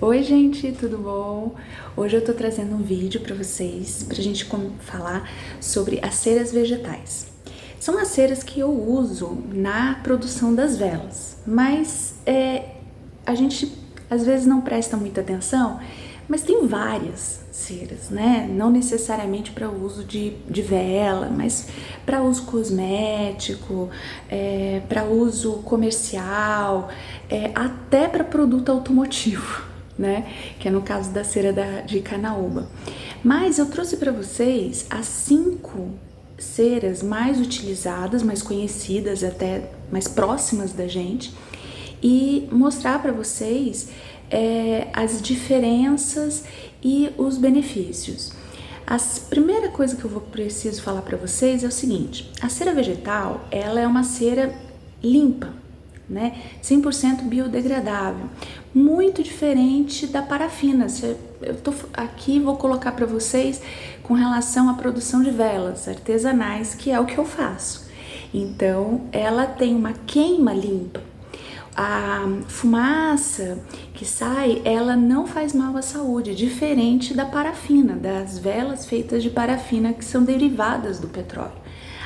Oi gente, tudo bom? Hoje eu tô trazendo um vídeo para vocês, pra gente falar sobre as ceras vegetais. São as ceras que eu uso na produção das velas, mas a gente às vezes não presta muita atenção, mas tem várias ceras, né? Não necessariamente para uso de vela, mas para uso cosmético, para uso comercial, até para produto automotivo, né? Que é no caso da cera de canaúba. Mas eu trouxe para vocês as 5 ceras mais utilizadas, mais conhecidas, até mais próximas da gente, e mostrar para vocês as diferenças e os benefícios. A primeira coisa que eu preciso falar para vocês é o seguinte: a cera vegetal, ela é uma cera limpa, né? 100% biodegradável, muito diferente da parafina. Eu tô aqui, vou colocar para vocês com relação à produção de velas artesanais, que é o que eu faço. Então, ela tem uma queima limpa. A fumaça que sai, ela não faz mal à saúde, diferente da parafina, das velas feitas de parafina, que são derivadas do petróleo.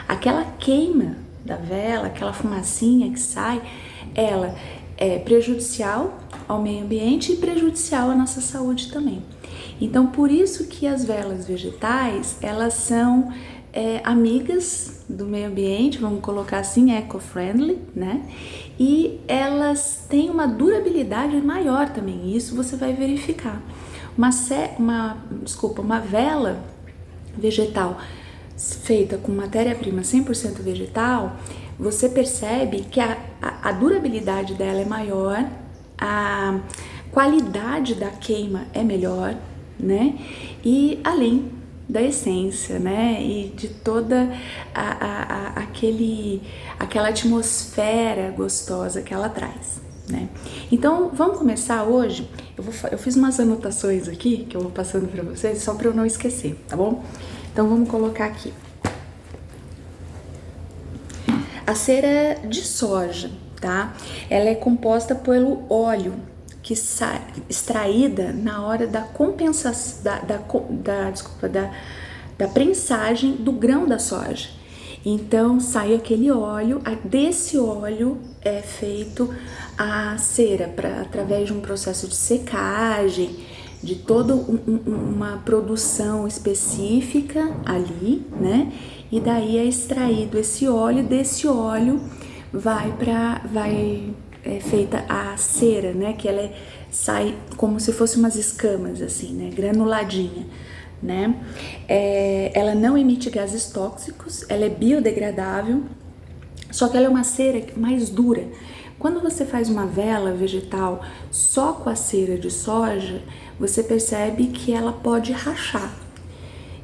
Aquela queima da vela, aquela fumacinha que sai, ela é prejudicial ao meio ambiente e prejudicial à nossa saúde também. Então, por isso que as velas vegetais, elas são amigas do meio ambiente, vamos colocar assim, eco-friendly, né? E elas têm uma durabilidade maior também, isso você vai verificar. Uma vela vegetal feita com matéria-prima 100% vegetal, você percebe que a durabilidade dela é maior, a qualidade da queima é melhor, né? E além da essência, né? E de toda aquela atmosfera gostosa que ela traz, né? Então, vamos começar hoje. Eu fiz umas anotações aqui que eu vou passando para vocês, só para eu não esquecer, tá bom? Então, vamos colocar aqui. A cera de soja, tá? Ela é composta pelo óleo que sai extraída na hora da compensação, da prensagem do grão da soja. Então sai aquele óleo, desse óleo é feito a cera através de um processo de secagem, de toda uma produção específica ali, né? E daí é extraído esse óleo, desse óleo é feita a cera, né? Que ela sai como se fosse umas escamas assim, né? Granuladinha, né? Ela não emite gases tóxicos, ela é biodegradável, só que ela é uma cera mais dura. Quando você faz uma vela vegetal só com a cera de soja, você percebe que ela pode rachar.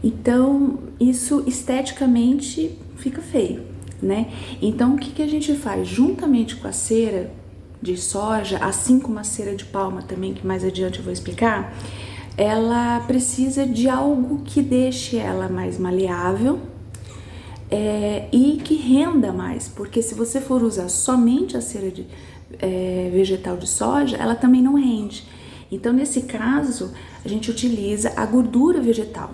Então, isso esteticamente fica feio, né? Então, o que a gente faz? Juntamente com a cera de soja, assim como a cera de palma também, que mais adiante eu vou explicar, ela precisa de algo que deixe ela mais maleável e que renda mais, porque se você for usar somente a cera vegetal de soja, ela também não rende. Então, nesse caso, a gente utiliza a gordura vegetal.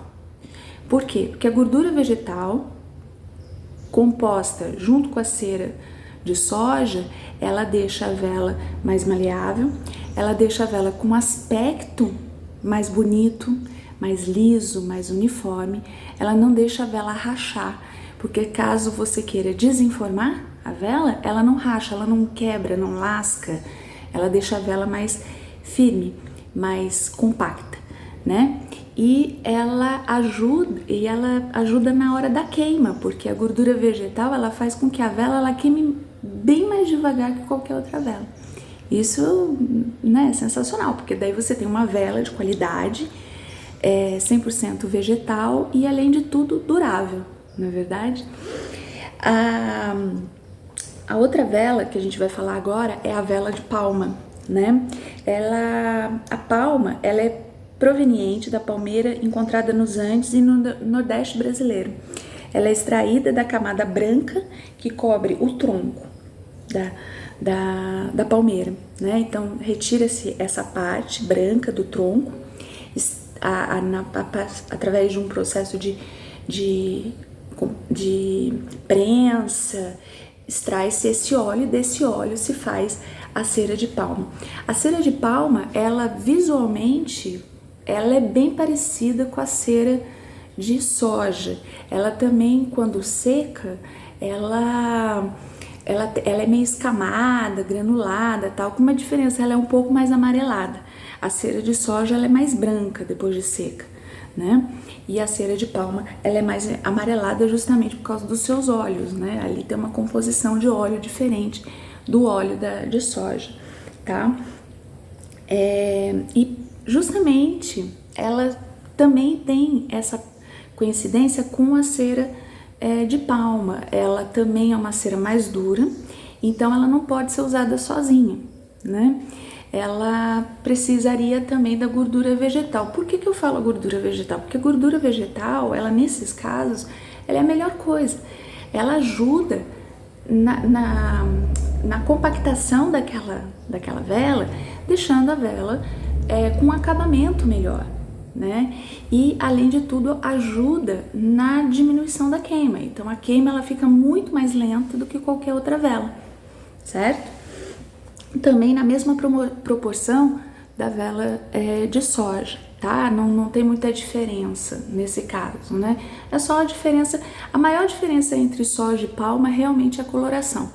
Por quê? Porque a gordura vegetal, composta junto com a cera de soja, ela deixa a vela mais maleável, ela deixa a vela com um aspecto mais bonito, mais liso, mais uniforme, ela não deixa a vela rachar, porque caso você queira desenformar a vela, ela não racha, ela não quebra, não lasca, ela deixa a vela mais firme, mais compacta, né? E ela ajuda na hora da queima, porque a gordura vegetal ela faz com que a vela ela queime bem mais devagar que qualquer outra vela. Isso, né, é sensacional, porque daí você tem uma vela de qualidade, 100% vegetal e além de tudo durável, não é verdade? A outra vela que a gente vai falar agora é a vela de palma, né? A palma, ela é proveniente da palmeira encontrada nos Andes e no Nordeste brasileiro. Ela é extraída da camada branca que cobre o tronco, da palmeira, né? Então retira-se essa parte branca do tronco através de um processo de prensa, extrai-se esse óleo, e desse óleo se faz a cera de palma. A cera de palma, ela visualmente, ela é bem parecida com a cera de soja. Ela também, quando seca, ela é meio escamada, granulada, tal, com uma diferença, ela é um pouco mais amarelada. A cera de soja, ela é mais branca depois de seca, né? E a cera de palma, ela é mais amarelada justamente por causa dos seus óleos, né? Ali tem uma composição de óleo diferente do óleo de soja, tá? E justamente ela também tem essa coincidência com a cera de palma. Ela também é uma cera mais dura, então ela não pode ser usada sozinha, né? Ela precisaria também da gordura vegetal. Por que eu falo gordura vegetal? Porque a gordura vegetal, ela nesses casos, ela é a melhor coisa. Ela ajuda na compactação daquela vela, deixando a vela com um acabamento melhor, né? E além de tudo ajuda na diminuição da queima. Então a queima ela fica muito mais lenta do que qualquer outra vela, certo? Também na mesma proporção da vela de soja, tá? Não tem muita diferença nesse caso, né? É só a diferença, a maior diferença entre soja e palma realmente é a coloração.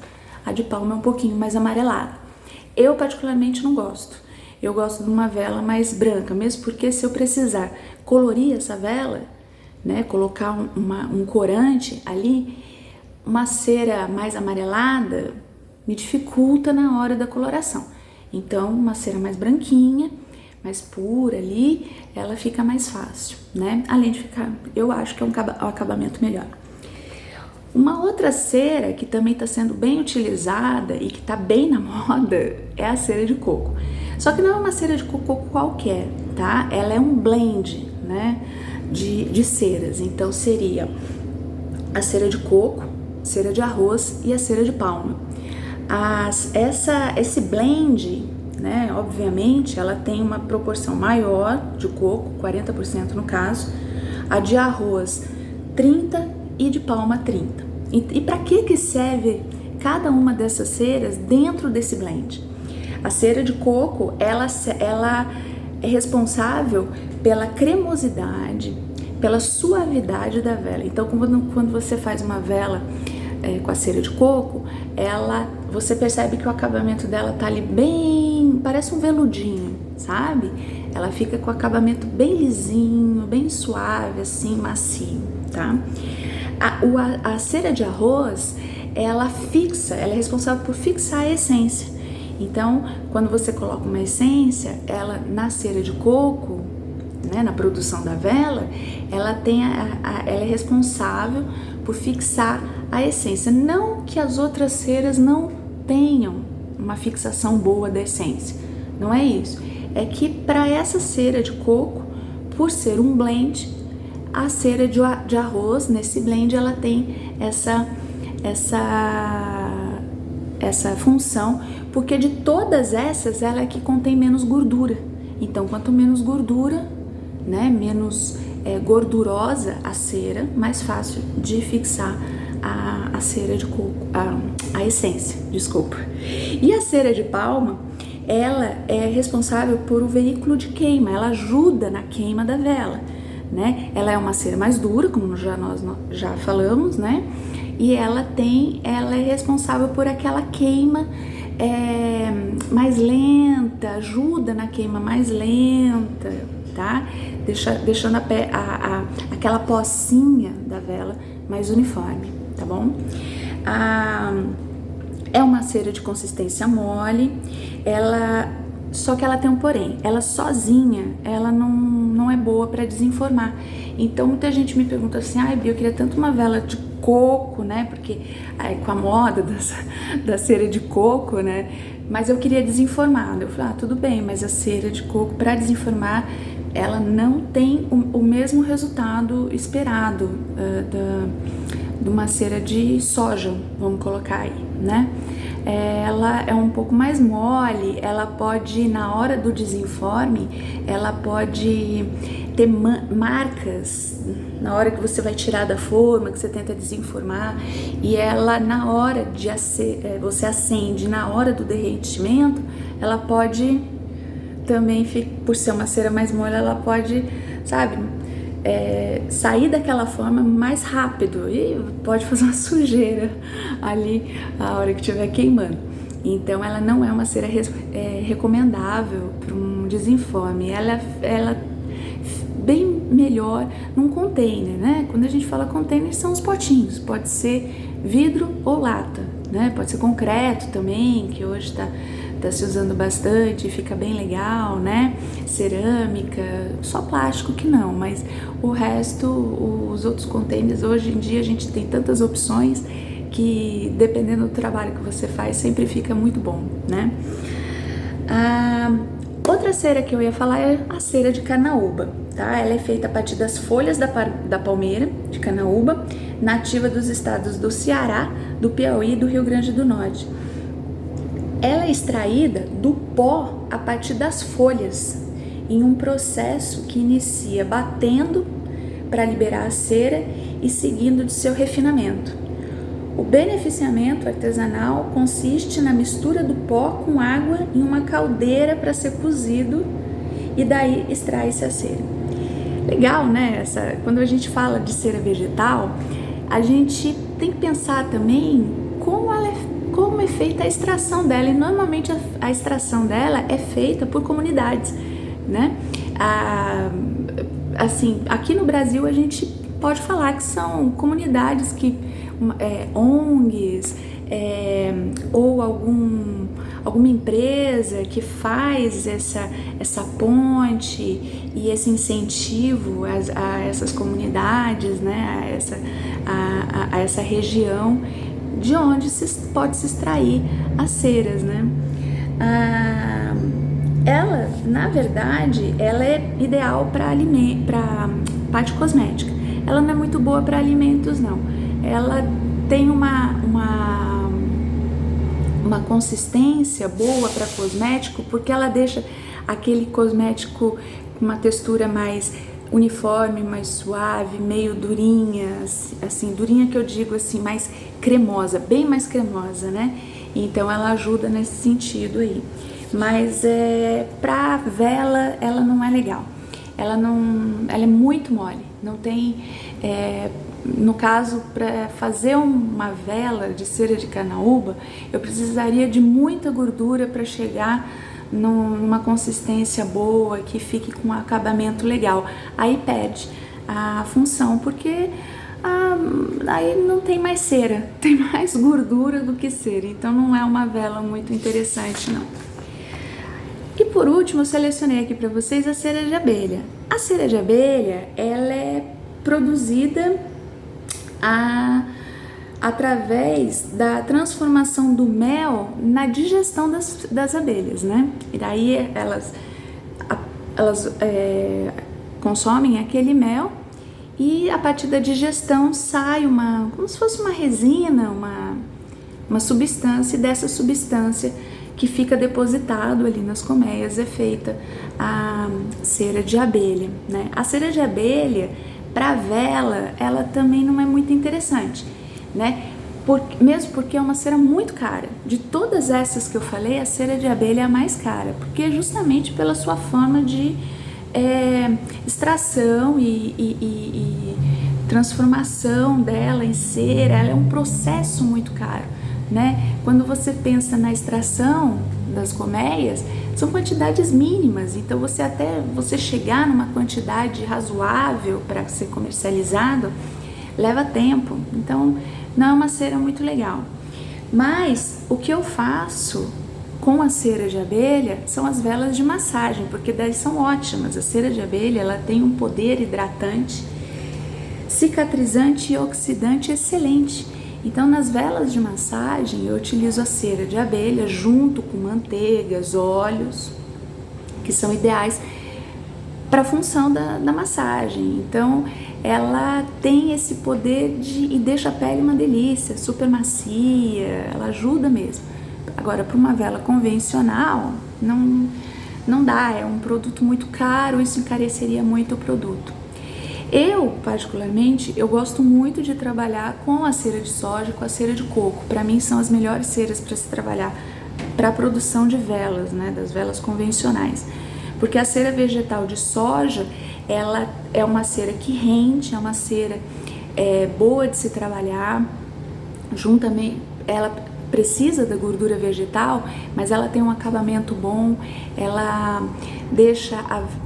A de palma é um pouquinho mais amarelada. Eu particularmente não gosto. Eu gosto de uma vela mais branca, mesmo porque se eu precisar colorir essa vela, né, colocar um corante ali, uma cera mais amarelada me dificulta na hora da coloração. Então, uma cera mais branquinha, mais pura ali, ela fica mais fácil, né? Além de ficar, eu acho que é um acabamento melhor. Uma outra cera que também está sendo bem utilizada e que está bem na moda é a cera de coco. Só que não é uma cera de coco qualquer, tá? Ela é um blend, né, de ceras. Então seria a cera de coco, cera de arroz e a cera de palma. Esse blend, né, obviamente, ela tem uma proporção maior de coco, 40% no caso, a de arroz 30% e de palma 30%. E para que serve cada uma dessas ceras dentro desse blend? A cera de coco, ela é responsável pela cremosidade, pela suavidade da vela. Então, quando você faz uma vela com a cera de coco, você percebe que o acabamento dela tá ali bem, parece um veludinho, sabe? Ela fica com o acabamento bem lisinho, bem suave, assim, macio, tá? A cera de arroz, ela é responsável por fixar a essência. Então, quando você coloca uma essência, ela na cera de coco, né, na produção da vela, ela é responsável por fixar a essência. Não que as outras ceras não tenham uma fixação boa da essência, não é isso. É que para essa cera de coco, por ser um blend, a cera de arroz, nesse blend, ela tem essa função, porque de todas essas, ela é que contém menos gordura. Então, quanto menos gordura, né, menos gordurosa a cera, mais fácil de fixar a cera de coco, a essência, desculpa. E a cera de palma, ela é responsável por o veículo de queima, ela ajuda na queima da vela, né? Ela é uma cera mais dura, como nós já falamos, né? E ela é responsável por aquela queima mais lenta, ajuda na queima mais lenta, tá? Deixando aquela pocinha da vela mais uniforme, tá bom? É uma cera de consistência mole, só que ela tem um porém, ela sozinha, ela não é boa para desenformar. Então muita gente me pergunta assim, Bia, eu queria tanto uma vela de coco, né, porque com a moda da cera de coco, né, mas eu queria desenformar. Eu falei, tudo bem, mas a cera de coco para desenformar, ela não tem o mesmo resultado esperado de uma cera de soja, vamos colocar aí, né? ela é um pouco mais mole, ela pode, na hora do desenforme, ela pode ter marcas na hora que você vai tirar da forma, que você tenta desenformar, e ela, na hora de você acende, na hora do derretimento, ela pode também, por ser uma cera mais mole, ela pode, sabe, sair daquela forma mais rápido e pode fazer uma sujeira ali a hora que estiver queimando. Então ela não é uma cera recomendável para um desenforme. Ela bem melhor num container, né? Quando a gente fala container, são os potinhos, pode ser vidro ou lata, né? Pode ser concreto também, que hoje tá se usando bastante, fica bem legal, né? Cerâmica, só plástico que não, mas o resto, os outros containers, hoje em dia a gente tem tantas opções que, dependendo do trabalho que você faz, sempre fica muito bom, né? Outra cera que eu ia falar é a cera de carnaúba, tá? Ela é feita a partir das folhas da palmeira de carnaúba, nativa dos estados do Ceará, do Piauí e do Rio Grande do Norte. Ela é extraída do pó a partir das folhas, em um processo que inicia batendo para liberar a cera e seguindo de seu refinamento. O beneficiamento artesanal consiste na mistura do pó com água em uma caldeira para ser cozido e daí extrai-se a cera. Legal, né? Quando a gente fala de cera vegetal, a gente tem que pensar também como é feita a extração dela, e normalmente a extração dela é feita por comunidades, né? Assim, aqui no Brasil a gente pode falar que são comunidades que ONGs ou alguma empresa que faz essa ponte e esse incentivo a essas comunidades, né? a essa região de onde pode se extrair as ceras, né? Ela, na verdade, ela é ideal para parte cosmética. Ela não é muito boa para alimentos, não. Ela tem uma consistência boa para cosmético, porque ela deixa aquele cosmético com uma textura mais uniforme, mais suave, meio durinha, assim, durinha que eu digo assim, mais cremosa, bem mais cremosa, né? Então ela ajuda nesse sentido aí. Mas pra vela ela não é legal. Ela é muito mole, não tem, no caso, para fazer uma vela de cera de carnaúba, eu precisaria de muita gordura para chegar numa consistência boa, que fique com um acabamento legal. Aí perde a função, porque aí não tem mais cera, tem mais gordura do que cera, então não é uma vela muito interessante, não. E por último, eu selecionei aqui para vocês a cera de abelha. A cera de abelha, ela é produzida através da transformação do mel na digestão das abelhas, né? E daí elas consomem aquele mel e a partir da digestão sai como se fosse uma resina, uma substância, e dessa substância que fica depositado ali nas colmeias é feita a cera de abelha, né? A cera de abelha, para vela, ela também não é muito interessante, né? Mesmo porque é uma cera muito cara. De todas essas que eu falei, a cera de abelha é a mais cara, porque justamente pela sua forma de extração e transformação dela em cera, ela é um processo muito caro, né? Quando você pensa na extração das colmeias, são quantidades mínimas, então você chegar numa quantidade razoável para ser comercializado leva tempo, então não é uma cera muito legal. Mas o que eu faço com a cera de abelha são as velas de massagem, porque daí são ótimas. A cera de abelha, ela tem um poder hidratante, cicatrizante e oxidante excelente. Então, nas velas de massagem, eu utilizo a cera de abelha junto com manteigas, óleos, que são ideais para a função da massagem. Então, ela tem esse poder e deixa a pele uma delícia, super macia, ela ajuda mesmo, Agora, para uma vela convencional, não dá, é um produto muito caro, isso encareceria muito o produto. Eu, particularmente, eu gosto muito de trabalhar com a cera de soja, com a cera de coco. Para mim são as melhores ceras para se trabalhar para a produção de velas, né, das velas convencionais. Porque a cera vegetal de soja, ela é uma cera que rende, é uma cera boa de se trabalhar, juntamente, ela precisa da gordura vegetal, mas ela tem um acabamento bom, ela deixa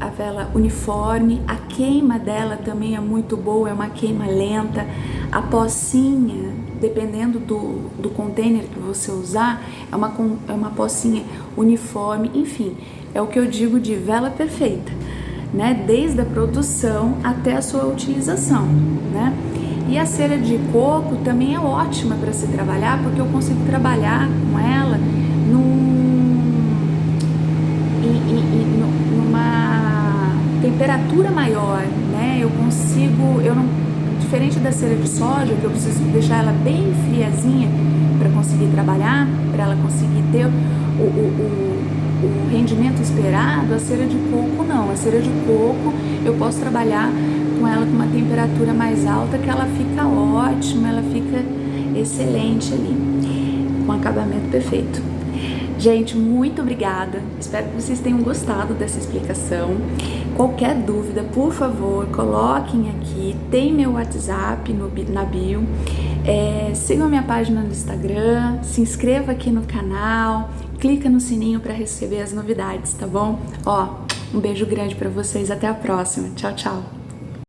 a vela uniforme, a queima dela também é muito boa, é uma queima lenta, a pocinha, dependendo do container que você usar, é uma pocinha uniforme, enfim, é o que eu digo de vela perfeita, né? Desde a produção até a sua utilização, né? E a cera de coco também é ótima para se trabalhar, porque eu consigo trabalhar com ela numa temperatura maior, né? Diferente da cera de soja, que eu preciso deixar ela bem friazinha para conseguir trabalhar, para ela conseguir ter o rendimento esperado, a cera de coco não. A cera de coco eu posso trabalhar com ela com uma temperatura mais alta, que ela fica ótima, ela fica excelente ali, com acabamento perfeito. Gente, muito obrigada, espero que vocês tenham gostado dessa explicação. Qualquer dúvida, por favor, coloquem aqui, tem meu WhatsApp na bio, sigam a minha página no Instagram, se inscreva aqui no canal, clica no sininho para receber as novidades, tá bom? Um beijo grande para vocês, até a próxima, tchau, tchau!